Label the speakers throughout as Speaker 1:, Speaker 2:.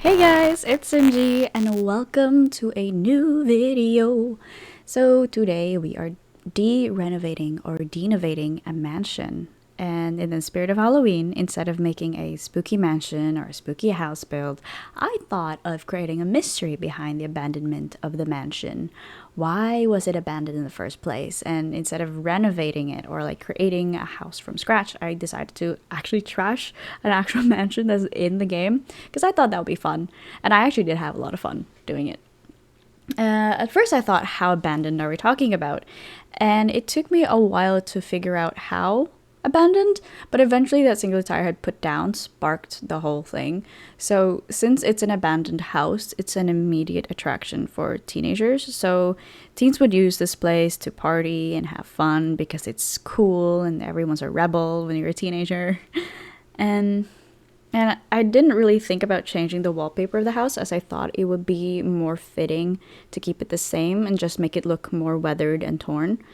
Speaker 1: Hey guys, it's Simgie and welcome to a new video. So today we are de-renovating or denovating a mansion. And in the spirit of Halloween, instead of making a spooky mansion or a spooky house build, I thought of creating a mystery behind the abandonment of the mansion. Why was it abandoned in the first place? And instead of renovating it or like creating a house from scratch, I decided to actually trash an actual mansion that's in the game because I thought that would be fun. And I actually did have a lot of fun doing it. At first, I thought, how abandoned are we talking about? And it took me a while to figure out how abandoned, but eventually that single tire I had put down sparked the whole thing. So, since it's an abandoned house, it's an immediate attraction for teenagers. So, teens would use this place to party and have fun because it's cool and everyone's a rebel when you're a teenager. And and I didn't really think about changing the wallpaper of the house as I thought it would be more fitting to keep it the same and just make it look more weathered and torn.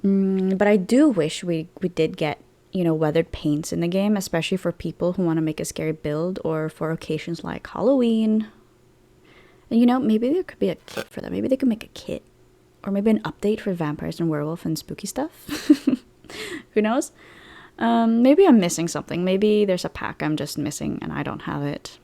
Speaker 1: But I do wish we did get, weathered paints in the game, especially for people who want to make a scary build or for occasions like Halloween. And maybe there could be a kit for that. Maybe they could make a kit. Or maybe an update for vampires and werewolf and spooky stuff. Who knows? Maybe I'm missing something. Maybe there's a pack I'm just missing and I don't have it.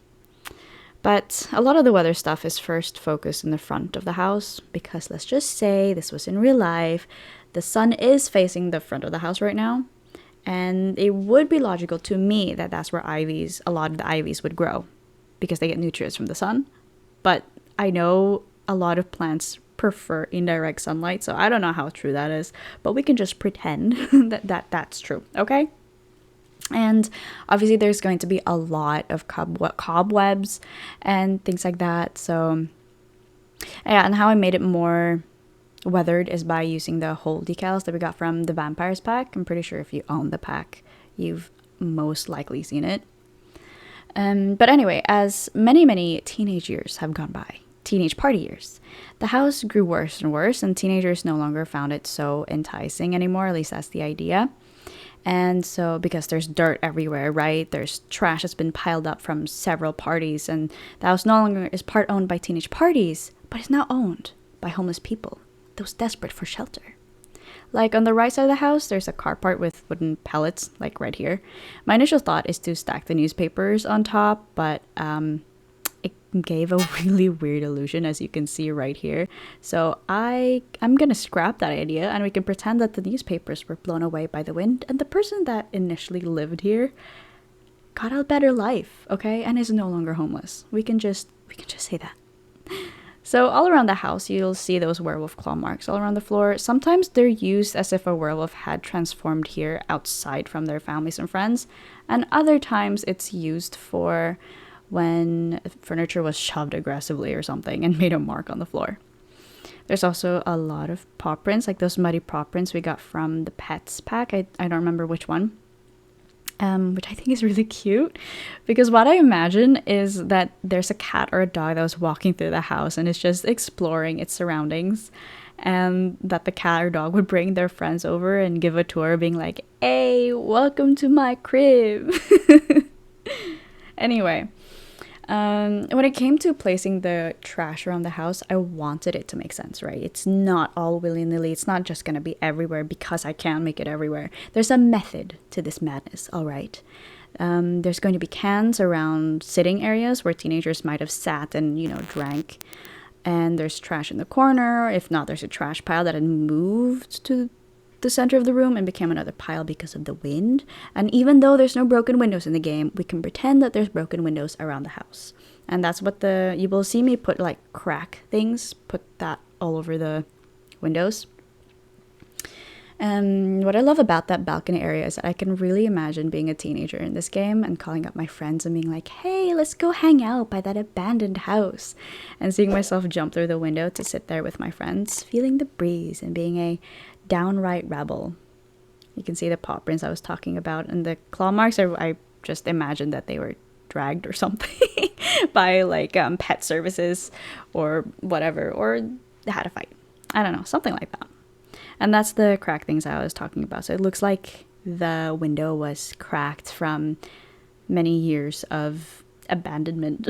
Speaker 1: But a lot of the weather stuff is first focused in the front of the house because let's just say this was in real life. The sun is facing the front of the house right now. And it would be logical to me that that's where a lot of the ivies would grow because they get nutrients from the sun. But I know a lot of plants prefer indirect sunlight, so I don't know how true that is, but we can just pretend that's true, okay? And obviously there's going to be a lot of cobwebs and things like that. So yeah, and how I made it more weathered is by using the hole decals that we got from the vampires pack. I'm pretty sure if you own the pack, you've most likely seen it. But anyway, as many teenage years have gone by, teenage party years, the house grew worse and worse, and teenagers no longer found it so enticing anymore. At least that's the idea. And so, because there's dirt everywhere, right? There's trash that's been piled up from several parties, and the house no longer is part owned by teenage parties, but is now owned by homeless people, those desperate for shelter. Like on the right side of the house, there's a carport with wooden pallets, like right here. My initial thought is to stack the newspapers on top, but it gave a really weird illusion, as you can see right here. So I'm gonna scrap that idea, and we can pretend that the newspapers were blown away by the wind, and the person that initially lived here got a better life, okay, and is no longer homeless. We can just say that. So all around the house, you'll see those werewolf claw marks all around the floor. Sometimes they're used as if a werewolf had transformed here outside from their families and friends, and other times it's used for when furniture was shoved aggressively or something and made a mark on the floor. There's also a lot of paw prints, like those muddy paw prints we got from the pets pack. I don't remember which one. Which I think is really cute because what I imagine is that there's a cat or a dog that was walking through the house and is just exploring its surroundings, and that the cat or dog would bring their friends over and give a tour being like, hey, welcome to my crib. Anyway, when it came to placing the trash around the house, I wanted it to make sense, right? It's not all willy-nilly. It's not just going to be everywhere because I can't make it everywhere. There's a method to this madness, all right? There's going to be cans around sitting areas where teenagers might have sat and, drank. And there's trash in the corner. If not, there's a trash pile that had moved to the center of the room and became another pile because of the wind. And even though there's no broken windows in the game, we can pretend that there's broken windows around the house. And that's what you will see me put like crack things, put that all over the windows. And what I love about that balcony area is that I can really imagine being a teenager in this game and calling up my friends and being like, hey, let's go hang out by that abandoned house. And seeing myself jump through the window to sit there with my friends, feeling the breeze and being a downright rebel. You can see the paw prints I was talking about, and the claw marks I just imagined that they were dragged or something by like pet services or whatever, or they had a fight. I don't know, something like that. And that's the crack things I was talking about. So it looks like the window was cracked from many years of abandonment.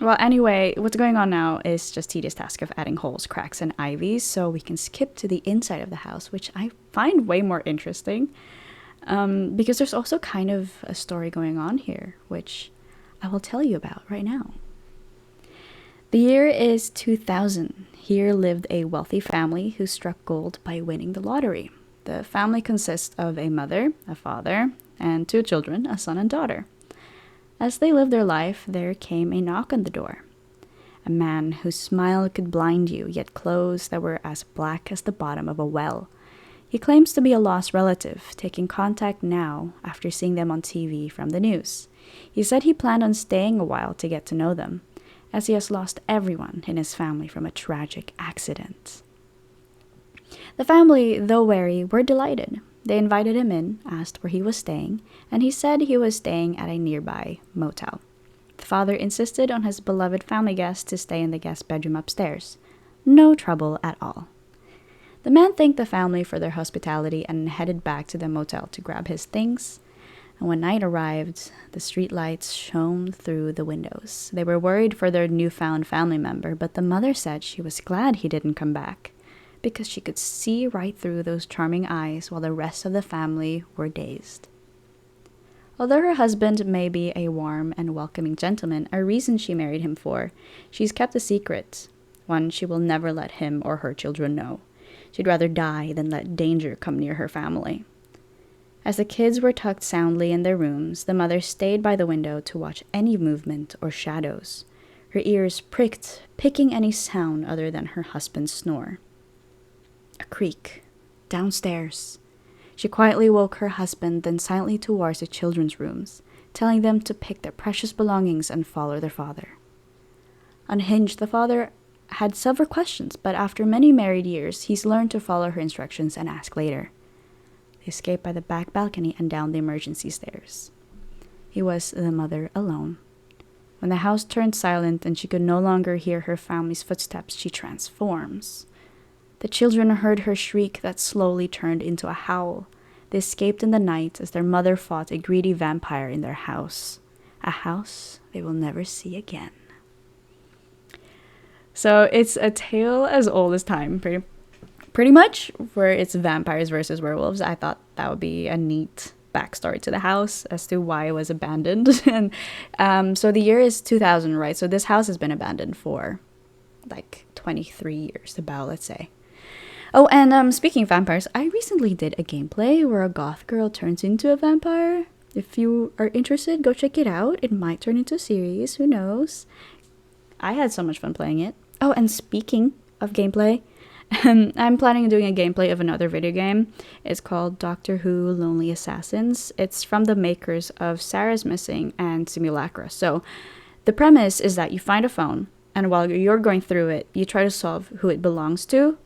Speaker 1: Well, anyway, what's going on now is just tedious task of adding holes, cracks, and ivies, so we can skip to the inside of the house, which I find way more interesting, because there's also kind of a story going on here, which I will tell you about right now. The year is 2000. Here lived a wealthy family who struck gold by winning the lottery. The family consists of a mother, a father, and 2 children, a son and daughter. As they lived their life, there came a knock on the door. A man whose smile could blind you, yet clothes that were as black as the bottom of a well. He claims to be a lost relative, taking contact now after seeing them on TV from the news. He said he planned on staying a while to get to know them, as he has lost everyone in his family from a tragic accident. The family, though wary, were delighted. They invited him in, asked where he was staying, and he said he was staying at a nearby motel. The father insisted on his beloved family guest to stay in the guest bedroom upstairs. No trouble at all. The man thanked the family for their hospitality and headed back to the motel to grab his things. And when night arrived, the street lights shone through the windows. They were worried for their newfound family member, but the mother said she was glad he didn't come back, because she could see right through those charming eyes while the rest of the family were dazed. Although her husband may be a warm and welcoming gentleman, a reason she married him for, she's kept a secret, one she will never let him or her children know. She'd rather die than let danger come near her family. As the kids were tucked soundly in their rooms, the mother stayed by the window to watch any movement or shadows. Her ears pricked, picking any sound other than her husband's snore. A creak. Downstairs. She quietly woke her husband, then silently towards the children's rooms, telling them to pick their precious belongings and follow their father. Unhinged, the father had several questions, but after many married years, he's learned to follow her instructions and ask later. They escaped by the back balcony and down the emergency stairs. He was the mother alone. When the house turned silent and she could no longer hear her family's footsteps, she transforms. The children heard her shriek that slowly turned into a howl. They escaped in the night as their mother fought a greedy vampire in their house. A house they will never see again. So it's a tale as old as time, pretty much, where it's vampires versus werewolves. I thought that would be a neat backstory to the house as to why it was abandoned. And so the year is 2000, right? So this house has been abandoned for like 23 years, about, let's say. Oh, and speaking of vampires, I recently did a gameplay where a goth girl turns into a vampire. If you are interested, go check it out. It might turn into a series, who knows? I had so much fun playing it. Oh, and speaking of gameplay, I'm planning on doing a gameplay of another video game. It's called Doctor Who Lonely Assassins. It's from the makers of Sarah's Missing and Simulacra. So the premise is that you find a phone, and while you're going through it, you try to solve who it belongs to,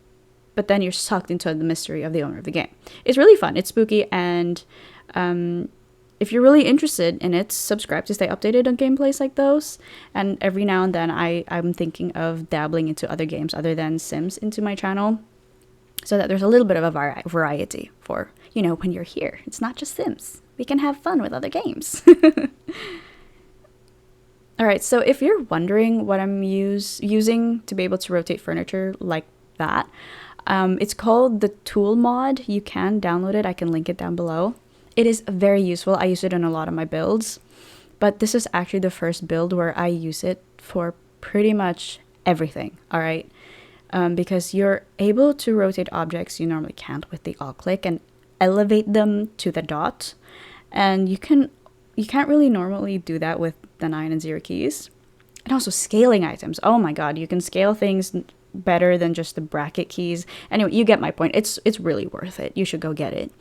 Speaker 1: but then you're sucked into the mystery of the owner of the game. It's really fun. It's spooky, and if you're really interested in it, subscribe to stay updated on gameplays like those. And every now and then, I'm thinking of dabbling into other games other than Sims into my channel, so that there's a little bit of a variety for, when you're here. It's not just Sims. We can have fun with other games. All right, so if you're wondering what I'm using to be able to rotate furniture like that, it's called the Tool Mod. You can download it. I can link it down below. It is very useful. I use it in a lot of my builds, but this is actually the first build where I use it for pretty much everything, all right? Because you're able to rotate objects you normally can't with the alt click and elevate them to the dot, and you can't really normally do that with the 9 and 0 keys. And also scaling items. Oh my god, you can scale things better than just the bracket keys. Anyway, you get my point. It's really worth it. You should go get it.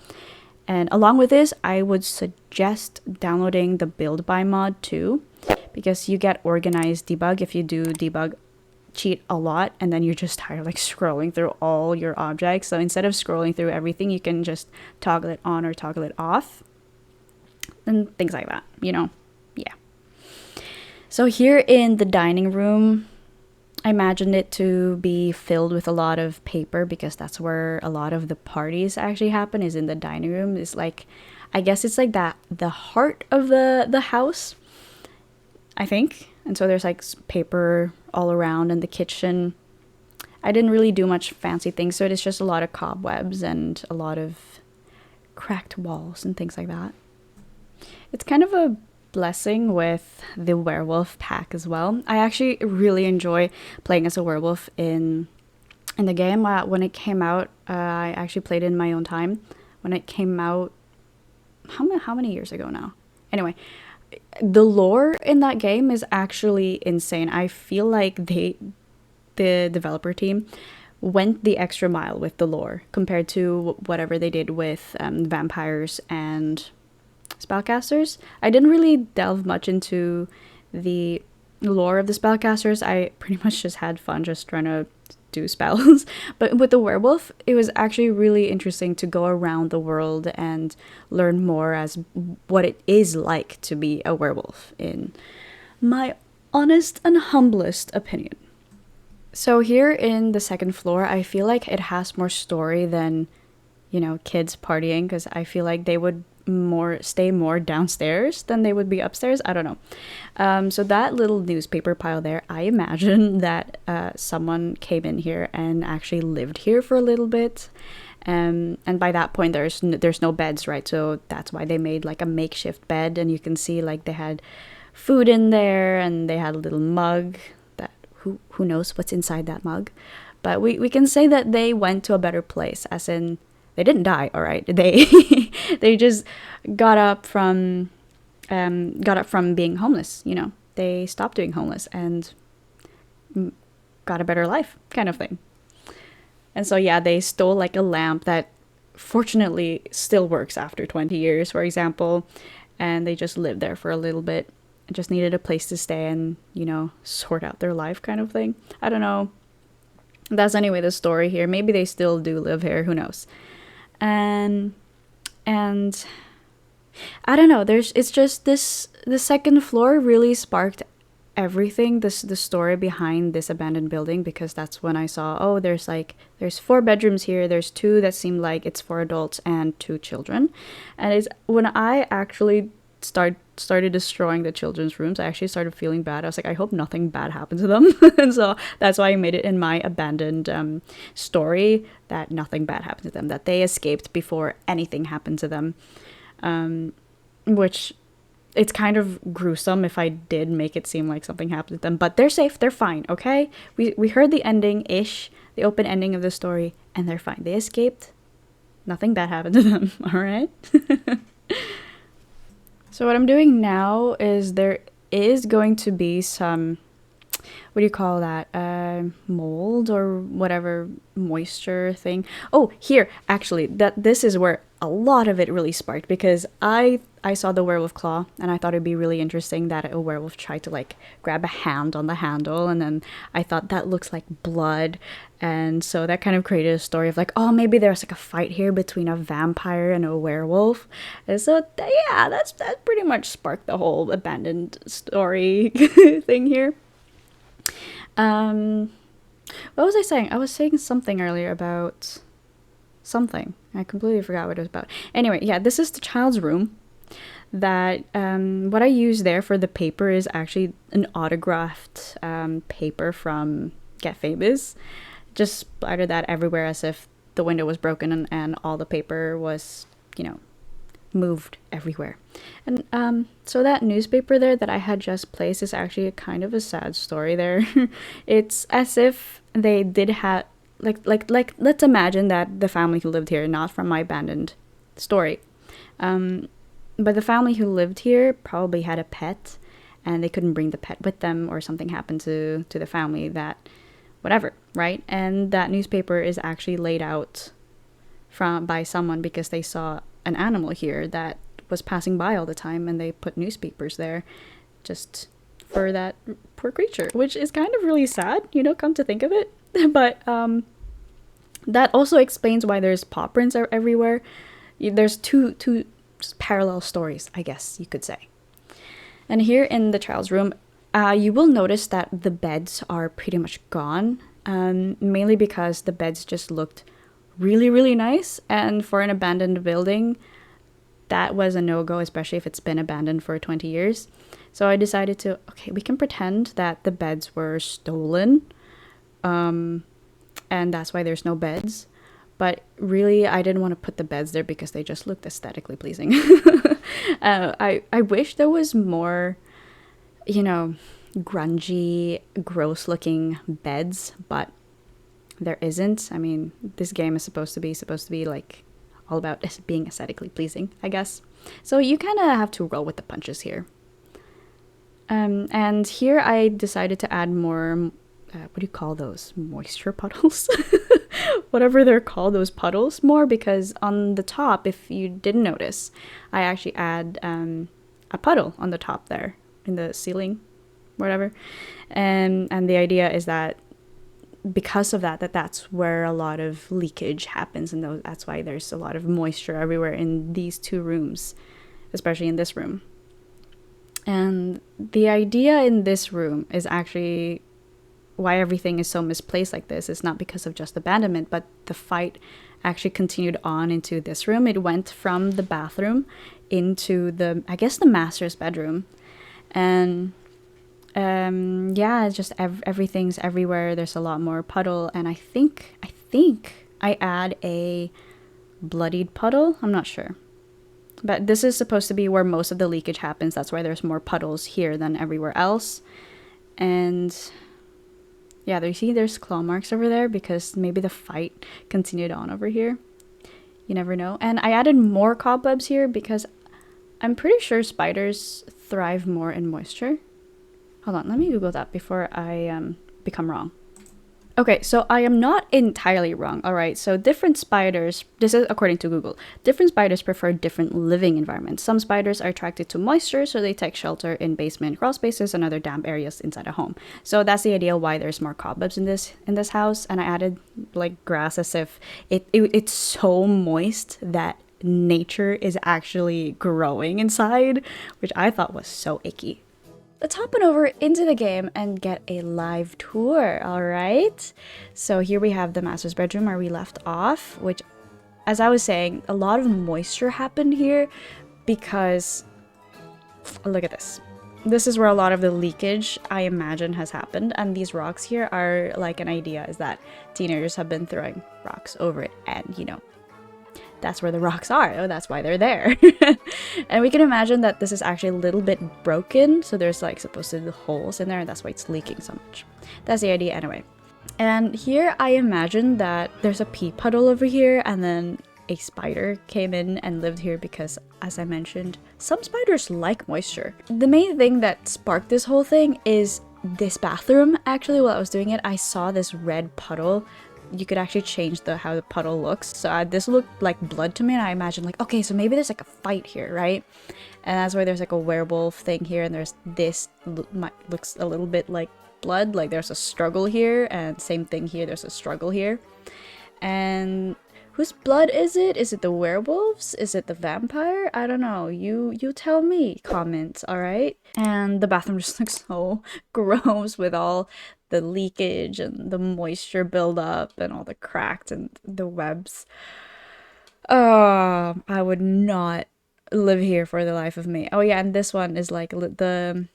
Speaker 1: And along with this, I would suggest downloading the Build By mod too, because you get organized debug if you do debug cheat a lot, and then you're just tired like scrolling through all your objects. So instead of scrolling through everything, you can just toggle it on or toggle it off and things like that, yeah. So here in the dining room, I imagined it to be filled with a lot of paper, because that's where a lot of the parties actually happen, is in the dining room. It's like, I guess it's like that the heart of the house, I think. And so there's like paper all around in the kitchen. I didn't really do much fancy things, so it's just a lot of cobwebs and a lot of cracked walls and things like that. It's kind of a blessing with the werewolf pack as well. I actually really enjoy playing as a werewolf in the game. When it came out, I actually played it in my own time. When it came out, how many years ago now? Anyway, the lore in that game is actually insane. I feel like the developer team went the extra mile with the lore compared to whatever they did with vampires and spellcasters. I didn't really delve much into the lore of the spellcasters. I pretty much just had fun just trying to do spells. But with the werewolf, it was actually really interesting to go around the world and learn more as what it is like to be a werewolf, in my honest and humblest opinion. So here in the second floor, I feel like it has more story than, kids partying, because I feel like they would stay more downstairs than they would be upstairs. I don't know. So that little newspaper pile there, I imagine that someone came in here and actually lived here for a little bit. And by that point, there's no beds, right? So that's why they made like a makeshift bed, and you can see like they had food in there, and they had a little mug that who knows what's inside that mug. But we can say that they went to a better place, as in they didn't die, all right? They they just got up from being homeless, They stopped being homeless and got a better life, kind of thing. And so yeah, they stole like a lamp that fortunately still works after 20 years, for example, and they just lived there for a little bit and just needed a place to stay and, sort out their life, kind of thing. I don't know. That's anyway the story here. Maybe they still do live here, who knows. And I don't know, it's just the second floor really sparked everything, the story behind this abandoned building, because that's when I saw, there's 4 bedrooms here, there's 2 that seem like it's for adults and 2 children. And it's when I actually started destroying the children's rooms, I actually started feeling bad. I was like, I hope nothing bad happened to them. And so that's why I made it in my abandoned story that nothing bad happened to them, that they escaped before anything happened to them. Which it's kind of gruesome if I did make it seem like something happened to them, but they're safe, they're fine, okay? We heard the ending-ish, the open ending of the story, and they're fine. They escaped. Nothing bad happened to them, all right? So what I'm doing now is there is going to be some, what do you call that? Mold or whatever, moisture thing. Oh, here, actually, this is where a lot of it really sparked, because I saw the werewolf claw, and I thought it'd be really interesting that a werewolf tried to like grab a hand on the handle, and then I thought that looks like blood, and so that kind of created a story of like, oh, maybe there's like a fight here between a vampire and a werewolf. And so yeah, that pretty much sparked the whole abandoned story thing here. What was I saying? I was saying something earlier about something. I completely forgot what it was about. Anyway, yeah, this is the child's room. That what I use there for the paper is actually an autographed paper from Get Famous. Just splattered that everywhere as if the window was broken and all the paper was, moved everywhere. And so that newspaper there that I had just placed is actually a kind of a sad story there. It's as if they did have like let's imagine that the family who lived here, not from my abandoned story, but the family who lived here probably had a pet, and they couldn't bring the pet with them, or something happened to the family, that whatever, right? And that newspaper is actually laid out by someone because they saw an animal here that was passing by all the time, and they put newspapers there just for that poor creature, which is kind of really sad, come to think of it. But that also explains why there's paw prints everywhere. There's two parallel stories, I guess you could say. And here in the child's room, you will notice that the beds are pretty much gone, mainly because the beds just looked really, really nice. And for an abandoned building, that was a no-go, especially if it's been abandoned for 20 years. So I decided to, okay, we can pretend that the beds were stolen, and that's why there's no beds. But really, I didn't want to put the beds there because they just looked aesthetically pleasing. I wish there was more, you know, grungy, gross looking beds, but there isn't. I mean, this game is supposed to be like all about being aesthetically pleasing, I guess. So you kind of have to roll with the punches here. And here I decided to add more, what do you call those? Moisture puddles? Whatever they're called, those puddles, more, because on the top, if you didn't notice, I actually add a puddle on the top there in the ceiling, whatever. And the idea is that because of that's where a lot of leakage happens, and that's why there's a lot of moisture everywhere in these two rooms, especially in this room. And the idea in this room is actually why everything is so misplaced like this. It's not because of just abandonment, but the fight actually continued on into this room. It went from the bathroom into the, I guess, the master's bedroom. And yeah, it's just everything's everywhere. There's a lot more puddle, and I think I add a bloodied puddle. I'm not sure. But this is supposed to be where most of the leakage happens. That's why there's more puddles here than everywhere else. And yeah, you see there's claw marks over there because maybe the fight continued on over here. You never know. And I added more cobwebs here because I'm pretty sure spiders thrive more in moisture. Hold on, let me Google that before I become wrong. Okay, so I am not entirely wrong, alright? So different spiders, this is according to Google, different spiders prefer different living environments. Some spiders are attracted to moisture, so they take shelter in basement crawl spaces and other damp areas inside a home. So that's the idea why there's more cobwebs in this house, and I added like grass as if it's so moist that nature is actually growing inside, which I thought was so icky. Let's hop on over into the game and get a live tour, alright? So here we have the master's bedroom where we left off, which, as I was saying, a lot of moisture happened here because, look at this. This is where a lot of the leakage, I imagine, has happened, and these rocks here are like an idea is that teenagers have been throwing rocks over it, and you know, that's where the rocks are. Oh, that's why they're there. And we can imagine that this is actually a little bit broken. So there's like supposed to be holes in there, and that's why it's leaking so much. That's the idea anyway. And here I imagine that there's a pee puddle over here, and then a spider came in and lived here because, as I mentioned, some spiders like moisture. The main thing that sparked this whole thing is this bathroom. Actually, while I was doing it, I saw this red puddle. You could actually change how the puddle looks. So this looked like blood to me, and I imagined like, okay, so maybe there's like a fight here, right? And that's why there's like a werewolf thing here, and there's this looks a little bit like blood, like there's a struggle here, and same thing here, there's a struggle here. And whose blood is it? Is it the werewolves? Is it the vampire? I don't know. You tell me. Comments, all right? And the bathroom just looks so gross with all the leakage and the moisture buildup and all the cracks and the webs. Oh, I would not live here for the life of me. Oh yeah, and this one is like a little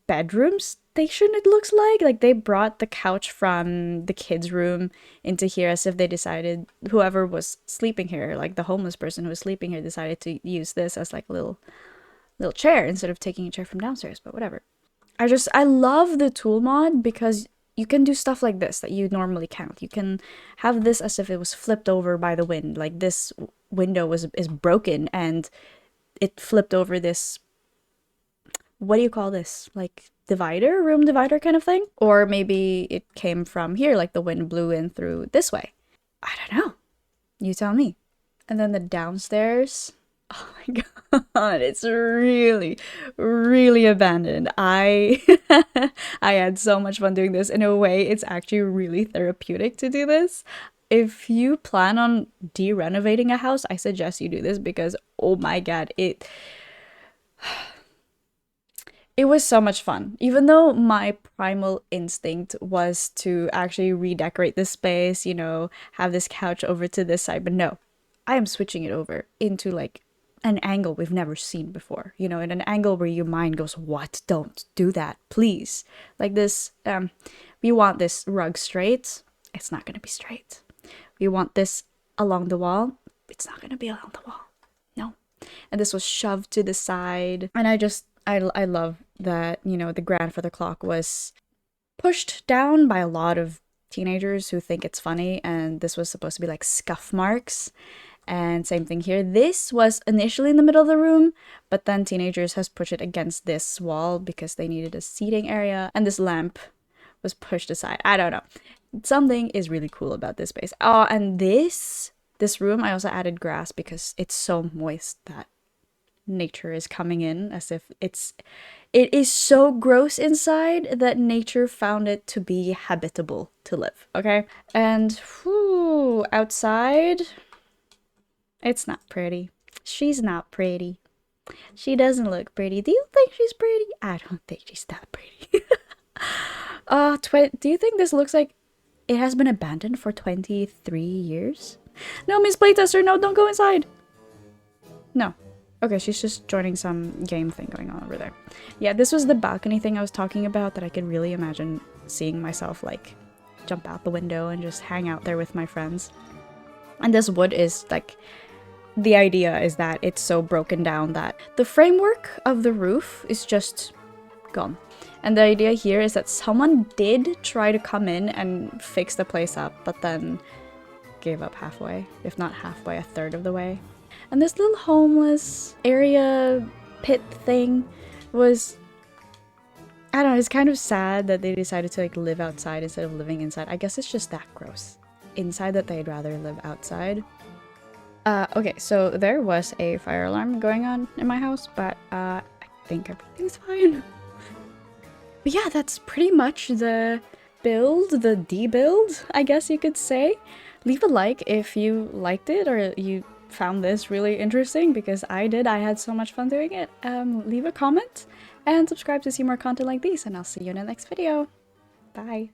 Speaker 1: bedroom station, it looks like they brought the couch from the kids' room into here as if they decided, whoever was sleeping here, like the homeless person who was sleeping here, decided to use this as like a little chair instead of taking a chair from downstairs. But whatever. I love the tool mod because you can do stuff like this that you normally can't. You can have this as if it was flipped over by the wind, like this window is broken and it flipped over this, what do you call this, like room divider kind of thing? Or maybe it came from here, like the wind blew in through this way. I don't know, you tell me. And then the downstairs, oh my god, it's really abandoned. I had so much fun doing this. In a way, it's actually really therapeutic to do this. If you plan on de-renovating a house, I suggest you do this because, oh my god, it was so much fun. Even though my primal instinct was to actually redecorate this space, you know, have this couch over to this side, but no, I am switching it over into like an angle we've never seen before, you know, in an angle where your mind goes, what? Don't do that, please. Like this, we want this rug straight. It's not going to be straight. We want this along the wall. It's not going to be along the wall. No. And this was shoved to the side. And I love that, you know, the grandfather clock was pushed down by a lot of teenagers who think it's funny. And this was supposed to be like scuff marks. And same thing here. This was initially in the middle of the room, but then teenagers has pushed it against this wall because they needed a seating area. And this lamp was pushed aside. I don't know. Something is really cool about this space. Oh, and this room, I also added grass because it's so moist that nature is coming in, as if it is so gross inside that nature found it to be habitable to live. Okay. And whew, outside, it's not pretty. She's not pretty. She doesn't look pretty. Do you think she's pretty? I don't think she's that pretty. Do you think this looks like it has been abandoned for 23 years? No, Miss Playtester, no, don't go inside. No. Okay, she's just joining some game thing going on over there. Yeah, this was the balcony thing I was talking about that I could really imagine seeing myself, like, jump out the window and just hang out there with my friends. And this wood is, like, the idea is that it's so broken down that the framework of the roof is just gone. And the idea here is that someone did try to come in and fix the place up, but then gave up halfway, if not halfway, a third of the way. And this little homeless area pit thing was, I don't know, it's kind of sad that they decided to like live outside instead of living inside. I guess it's just that gross inside that they'd rather live outside. Okay, so there was a fire alarm going on in my house, but I think everything's fine. But yeah, that's pretty much the build, the debuild, I guess you could say. Leave a like if you liked it or you found this really interesting, because I did. I had so much fun doing it. Leave a comment and subscribe to see more content like these, and I'll see you in the next video. Bye.